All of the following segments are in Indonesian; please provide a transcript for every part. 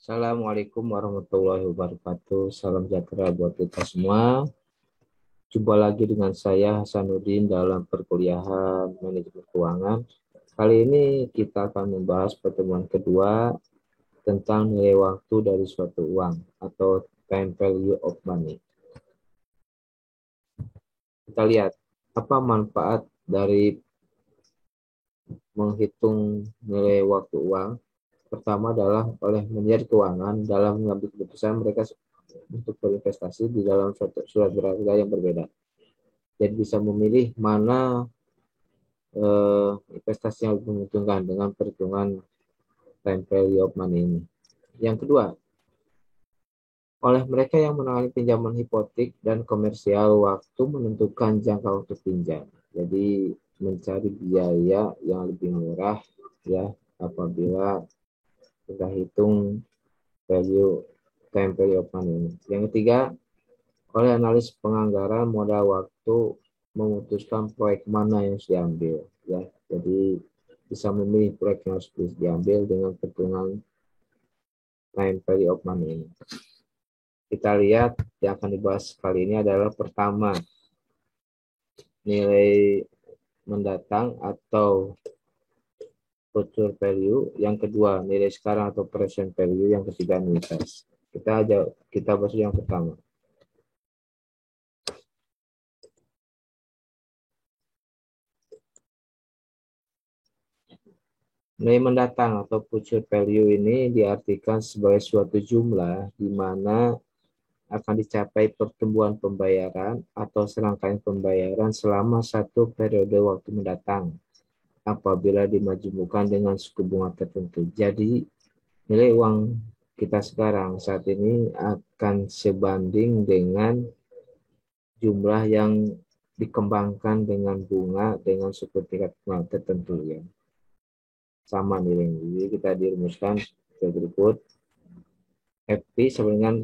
Assalamualaikum warahmatullahi wabarakatuh. Salam sejahtera buat kita semua. Jumpa lagi dengan saya Hasanuddin dalam perkuliahan manajemen keuangan. Kali ini kita akan membahas pertemuan kedua tentang nilai waktu dari suatu uang atau time value of money. Kita lihat apa manfaat dari menghitung nilai waktu uang. Pertama adalah oleh manajer keuangan dalam mengambil keputusan mereka untuk berinvestasi di dalam surat berharga yang berbeda. Jadi bisa memilih mana investasi yang lebih menguntungkan dengan perhitungan time value of money ini. Yang kedua, oleh mereka yang menangani pinjaman hipotek dan komersial, waktu menentukan jangka waktu pinjam. Jadi mencari biaya yang lebih murah ya apabila kita hitung time value of money ini. Yang ketiga, oleh analis penganggaran modal waktu memutuskan proyek mana yang harus diambil ya. Jadi bisa memilih proyek yang harus diambil dengan perhitungan time value of money ini. Kita lihat yang akan dibahas kali ini adalah pertama nilai mendatang atau future value, yang kedua nilai sekarang atau present value, yang ketiga anuitas. Kita bahas yang pertama. Nilai mendatang atau future value ini diartikan sebagai suatu jumlah di mana akan dicapai pertumbuhan pembayaran atau serangkaian pembayaran selama satu periode waktu mendatang apabila dimajemukkan dengan suku bunga tertentu. Jadi nilai uang kita sekarang saat ini akan sebanding dengan jumlah yang dikembangkan dengan bunga dengan suku tingkat bunga tertentu ya. Sama nilainya. Jadi kita dirumuskan sebagai berikut. FP sama dengan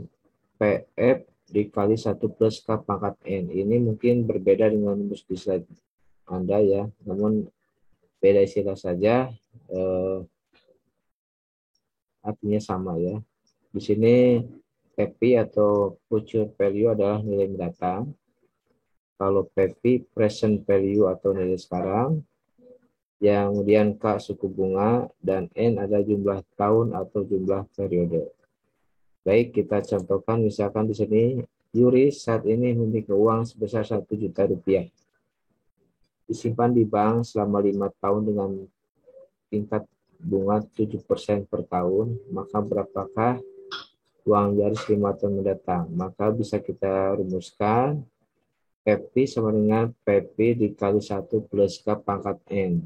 PF dikali 1 plus K pangkat N. Ini mungkin berbeda dengan rumus di slide Anda ya. Namun beda istilah saja. Artinya sama ya. Di sini FP atau future value adalah nilai mendatang. Kalau PV present value atau nilai sekarang. Yang kemudian K suku bunga dan N ada jumlah tahun atau jumlah periode. Baik, kita contohkan misalkan di sini Yuri saat ini memiliki uang sebesar 1 juta rupiah. Disimpan di bank selama 5 tahun dengan tingkat bunga 7% per tahun, maka berapakah uang dari 5 tahun mendatang? Maka bisa kita rumuskan PP sama dengan PP dikali 1 plus K pangkat N.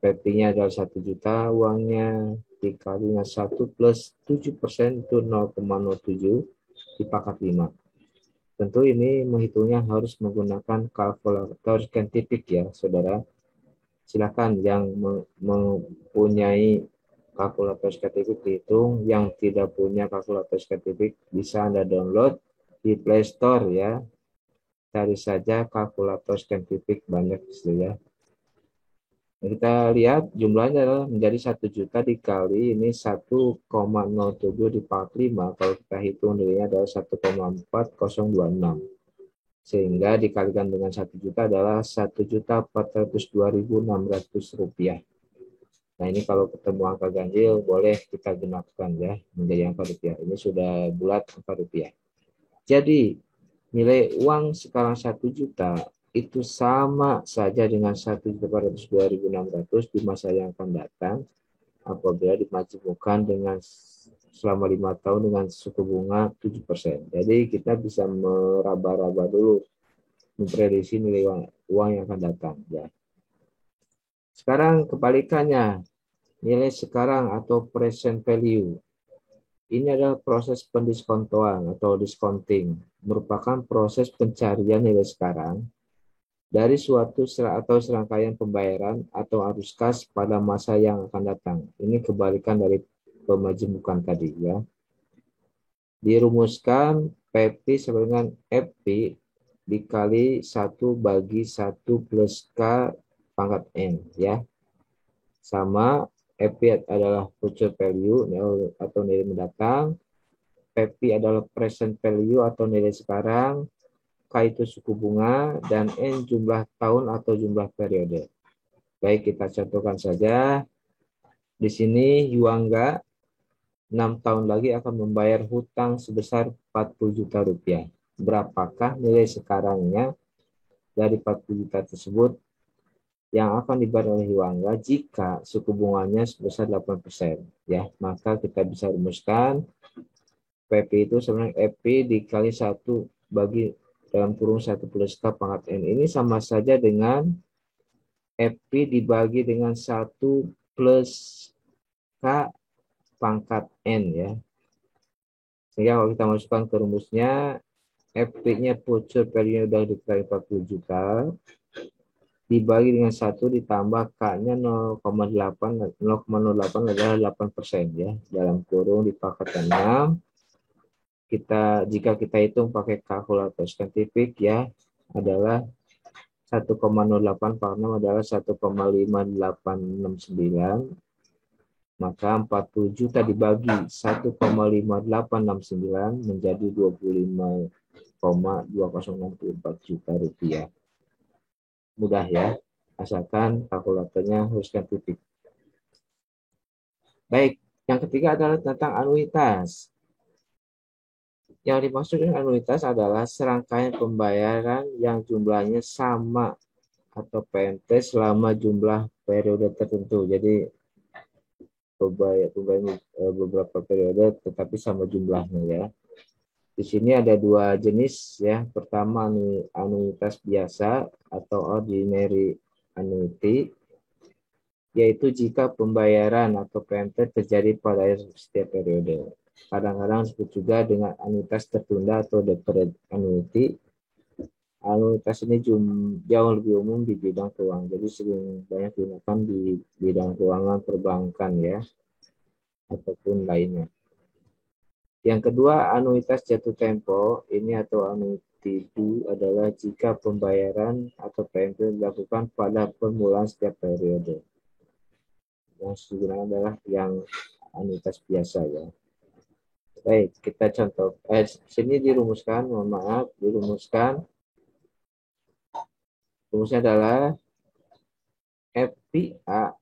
PP-nya adalah 1 juta, uangnya dikali dengan 1 plus 7% itu 0,07 dipangkat 5. Tentu ini menghitungnya harus menggunakan kalkulator saintifik ya, saudara. Silakan yang mempunyai kalkulator saintifik dihitung, yang tidak punya kalkulator saintifik bisa Anda download di Play Store ya. Cari saja kalkulator saintifik, banyak ya. Kita lihat jumlahnya adalah menjadi 1 juta dikali ini 1,07 dipangkat 5. Kalau kita hitung nilainya adalah 1,4026. Sehingga dikalikan dengan 1 juta adalah 1.402.600 rupiah. Nah ini kalau ketemu angka ganjil boleh kita gunakan ya menjadi angka rupiah. Ini sudah bulat angka rupiah. Jadi nilai uang sekarang 1 juta itu sama saja dengan 1.402.600 di masa yang akan datang apabila dimajemukkan dengan selama 5 tahun dengan suku bunga 7%. Jadi kita bisa meraba-raba dulu memprediksi nilai uang yang akan datang ya. Sekarang kebalikannya, nilai sekarang atau present value. Ini adalah proses pendiskontoan atau discounting, merupakan proses pencarian nilai sekarang dari suatu atau serangkaian pembayaran atau arus kas pada masa yang akan datang. Ini kebalikan dari pemajemukan tadi ya. Dirumuskan PP sama dengan FP dikali 1 bagi 1 plus K pangkat N ya. Sama FP adalah future value atau nilai mendatang, PP adalah present value atau nilai sekarang, K itu suku bunga, dan N jumlah tahun atau jumlah periode. Baik, kita contohkan saja. Di sini Yuangga 6 tahun lagi akan membayar hutang sebesar 40 juta rupiah. Berapakah nilai sekarangnya dari 40 juta tersebut yang akan dibayar oleh Yuangga jika suku bunganya sebesar 8%? Ya, maka kita bisa rumuskan PP itu sebenarnya FP dikali 1 bagi dalam kurung 1 plus K pangkat N. Ini sama saja dengan FP dibagi dengan 1 plus K pangkat N ya. Sehingga kalau kita masukkan ke rumusnya, FP-nya future value sudah dikali 40 juta, dibagi dengan 1 ditambah K-nya 0,08 adalah 8% ya. Dalam kurung dipangkat 6. Jika kita hitung pakai kalkulator saintifik ya, adalah 1,08 per 6 adalah 1,5869, maka 40 juta dibagi 1,5869 menjadi 25,2064 juta rupiah. Mudah ya, asalkan kalkulatornya harus saintifik. Baik, yang ketiga adalah tentang anuitas. Yang dimaksud dengan anuitas adalah serangkaian pembayaran yang jumlahnya sama atau PMT selama jumlah periode tertentu. Jadi beberapa periode tetapi sama jumlahnya ya. Di sini ada 2 jenis ya. Pertama anuitas biasa atau ordinary annuity, yaitu jika pembayaran atau PMT terjadi pada setiap periode. Kadang-kadang disebut juga dengan anuitas tertunda atau deferred annuity. Anuitas ini jauh lebih umum di bidang keuangan, jadi sering banyak digunakan di bidang keuangan perbankan ya, ataupun lainnya. Yang kedua, anuitas jatuh tempo ini atau annuity adalah jika pembayaran atau PMT dilakukan pada permulaan setiap periode. Yang digunakan adalah yang anuitas biasa ya. Baik, kita contoh. Sini dirumuskan, dirumuskan. Rumusnya adalah FPAN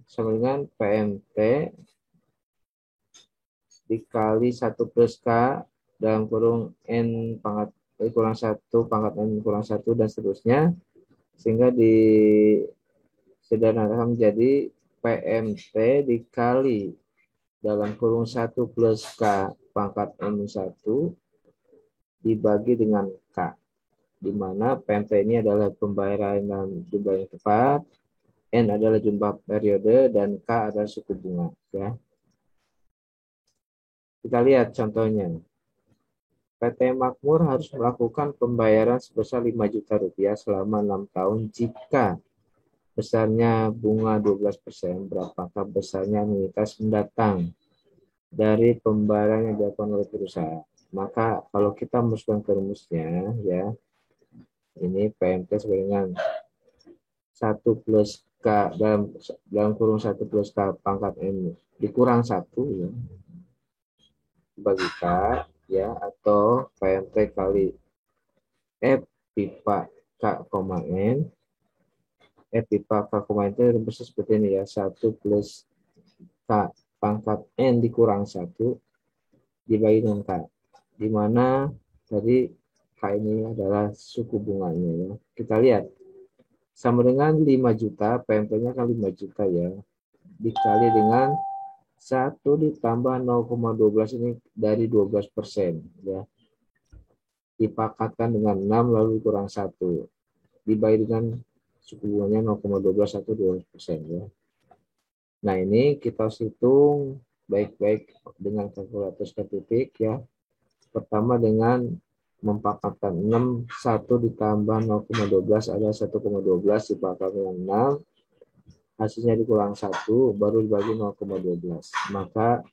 sama dengan PMT dikali 1 plus K dalam kurung N pangkat kurang 1 pangkat N kurang 1 dan seterusnya, sehingga disederhanakan menjadi PMT dikali dalam kurung 1 plus K pangkat N1 dibagi dengan K, di mana PMT ini adalah pembayaran dalam jumlah yang tepat, N adalah jumlah periode, dan K adalah suku bunga ya. Kita lihat contohnya. PT Makmur harus melakukan pembayaran sebesar 5 juta rupiah selama 6 tahun jika besarnya bunga 12%. Berapakah besarnya anuitas mendatang dari pembayaran yang dilakukan oleh perusahaan? Maka kalau kita masukkan ke rumusnya ya, ini PMT sesuai dengan 1 plus K dalam kurung 1 plus K pangkat N dikurang 1 ya, bagi K ya, atau PMT kali F pipa K, N. F pipa K, N itu rumusnya seperti ini ya, 1 plus K pangkat N dikurang 1 dibagi dengan K, di mana tadi K ini adalah suku bunganya ya. Kita lihat sama dengan 5 juta, PMT-nya kan 5 juta ya, dikali dengan 1 ditambah 0,12 ini dari 12% ya, dipakatkan dengan 6 lalu kurang 1 dibagi dengan suku bunganya 0,12 atau 12% ya. Nah ini kita hitung baik-baik dengan kalkulator statistik ya. Pertama dengan mempakatkan 6, 1 ditambah 0,12 adalah 1,12 dipakatkan dengan 6, hasilnya dikurang 1 baru dibagi 0,12. Maka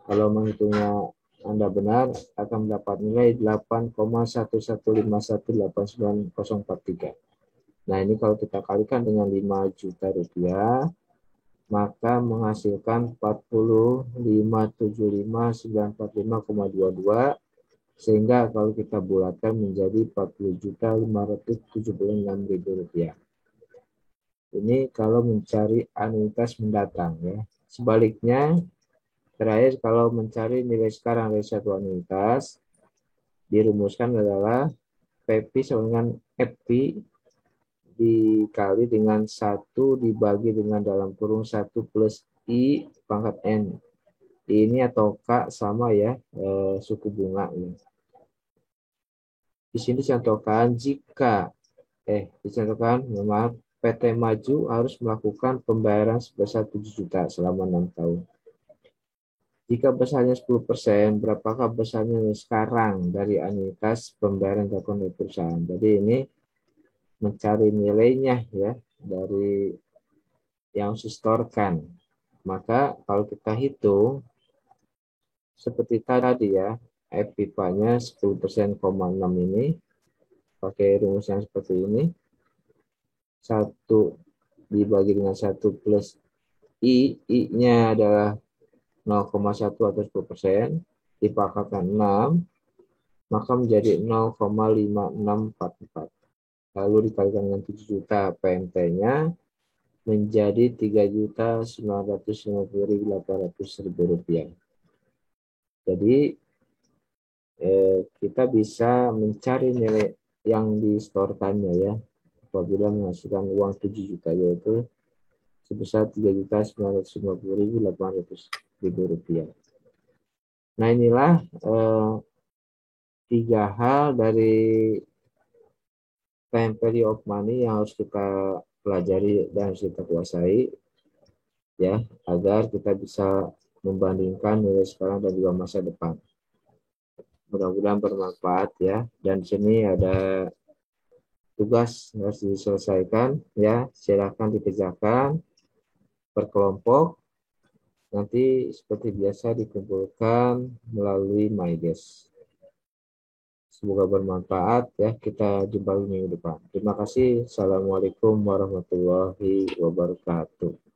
kalau menghitungnya Anda benar akan mendapat nilai 8,115189043. Nah ini kalau kita kalikan dengan 5 juta rupiah maka menghasilkan 45.945.945,22, sehingga kalau kita bulatkan menjadi 40.576.000 rupiah. Ini kalau mencari anuitas mendatang ya. Sebaliknya, terakhir kalau mencari nilai sekarang dari satu anuitas, dirumuskan adalah PP sama dengan FP dikali dengan 1 dibagi dengan dalam kurung 1 plus I pangkat N. Ini atau K sama ya, suku bunga. Ya. Di sini dicontohkan jika, dicontohkan, maaf, PT Maju harus melakukan pembayaran sebesar 7 juta selama 6 tahun. Jika besarnya 10%, berapakah besarnya sekarang dari anuitas pembayaran dilakukan oleh perusahaan? Jadi ini mencari nilainya ya dari yang distorkan. Maka kalau kita hitung seperti tadi ya, FIPA-nya 10%,6 ini pakai rumus yang seperti ini. 1 dibagi dengan 1 plus I-nya adalah 0,1 atau 10%, dipangkatkan 6, maka menjadi 0,5644. Lalu dikalikan dengan 7 juta PMT-nya menjadi 3.950.800 rupiah. Jadi kita bisa mencari nilai yang distorkannya ya apabila menghasilkan uang 7 juta, yaitu sebesar 3.950.800 rupiah. Nah inilah 3 hal dari time value of money yang harus kita pelajari dan harus kita kuasai ya, agar kita bisa membandingkan nilai sekarang dan juga masa depan. Mudah-mudahan bermanfaat ya. Dan di sini ada tugas harus diselesaikan ya, silakan dikerjakan berkelompok. Nanti seperti biasa dikumpulkan melalui MyDesk. Semoga bermanfaat ya. Kita jumpa minggu depan. Terima kasih. Assalamualaikum warahmatullahi wabarakatuh.